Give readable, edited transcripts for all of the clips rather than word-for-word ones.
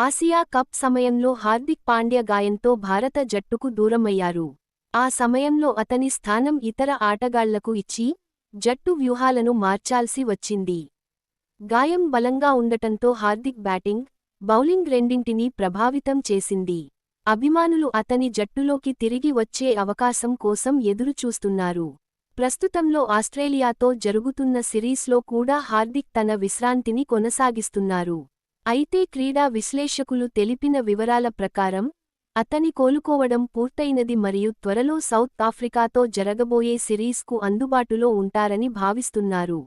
Asia cup సమయంలో హార్దిక్ పాండ్యా గాయంతో భారత జట్టుకు దూరమయ్యారు. ఆ సమయంలో అతని స్థానం ఇతర ఆటగాళ్లకు ఇచ్చి, జట్టు వ్యూహాలను మార్చాల్సి వచ్చింది. గాయం బలంగా ఉండటంతో హార్దిక్ బ్యాటింగ్, బౌలింగ్ రెండింటినీ ప్రభావితం చేసింది. అభిమానులు అతని జట్టులోకి తిరిగి వచ్చే అవకాశం కోసం ఎదురుచూస్తున్నారు. ప్రస్తుతంలో ఆస్ట్రేలియాతో జరుగుతున్న సిరీస్లో కూడా హార్దిక్ తన విశ్రాంతిని కొనసాగిస్తున్నారు. అయితే క్రీడా విశ్లేషకులు తెలిపిన వివరాల ప్రకారం, అతని కోలుకోవడం పూర్తయినది మరియు త్వరలో సౌత్ ఆఫ్రికాతో జరగబోయే సిరీస్కు అందుబాటులో ఉంటారని భావిస్తున్నారు.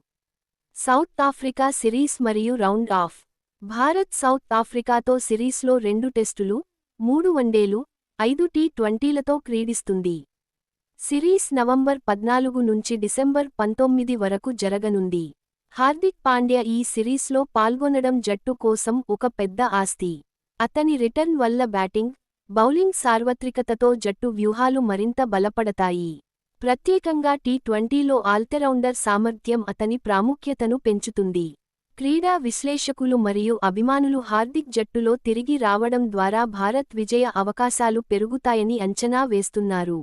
సౌత్ ఆఫ్రికా సిరీస్ మరియు రౌండ్ ఆఫ్. భారత్ సౌత్ ఆఫ్రికాతో సిరీస్లో 2 టెస్టులు, 3 వన్డేలు, 5 టీ20లతో క్రీడిస్తుంది. సిరీస్ నవంబర్ 14 నుంచి డిసెంబర్ 19 వరకు జరగనుంది. హార్దిక్ పాండ్యా ఈ సిరీస్లో పాల్గొనడం జట్టు కోసం ఒక పెద్ద ఆస్తి. అతని రిటర్న్ వల్ల బ్యాటింగ్, బౌలింగ్ సార్వత్రికతతో జట్టు వ్యూహాలు మరింత బలపడతాయి. ప్రత్యేకంగా టీ20లో ఆల్రౌండర్ సామర్థ్యం అతని ప్రాముఖ్యతను పెంచుతుంది. క్రీడా విశ్లేషకులు మరియు అభిమానులు హార్దిక్ జట్టులో తిరిగి రావడం ద్వారా భారత్ విజయ అవకాశాలు పెరుగుతాయని అంచనా వేస్తున్నారు.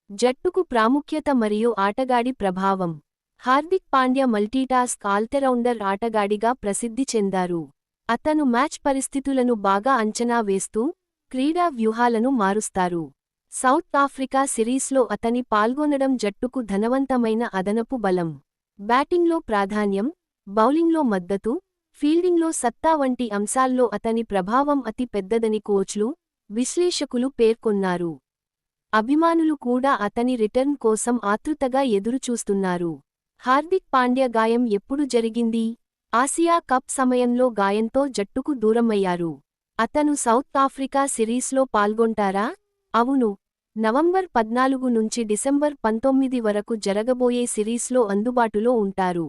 జట్టుకు ప్రాముఖ్యత మరియు ఆటగాడి ప్రభావం. హార్దిక్ పాండ్యా మల్టీటాస్క్ ఆల్రౌండర్ ఆటగాడిగా ప్రసిద్ధి చెందారు. అతను మ్యాచ్ పరిస్థితులను బాగా అంచనా వేస్తూ, క్రీడా వ్యూహాలను మారుస్తారు. సౌత్ ఆఫ్రికా సిరీస్లో అతని పాల్గొనడం జట్టుకు ధనవంతమైన అదనపు బలం. బ్యాటింగ్లో ప్రాధాన్యం, బౌలింగ్లో మద్దతు, ఫీల్డింగ్లో సత్తా వంటి అంశాల్లో అతని ప్రభావం అతి పెద్దదని కోచ్లు, విశ్లేషకులు పేర్కొన్నారు. అభిమానులు కూడా అతని రిటర్న్ కోసం ఆతృతగా ఎదురుచూస్తున్నారు. హార్దిక్ పాండ్యా గాయం ఎప్పుడు జరిగింది? ఆసియా కప్ సమయంలో గాయంతో జట్టుకు దూరమయ్యారు. అతను సౌత్ ఆఫ్రికా సిరీస్లో పాల్గొంటారా? అవును. నవంబర్ 14 నుంచి డిసెంబర్ 19 వరకు జరగబోయే సిరీస్లో అందుబాటులో ఉంటారు.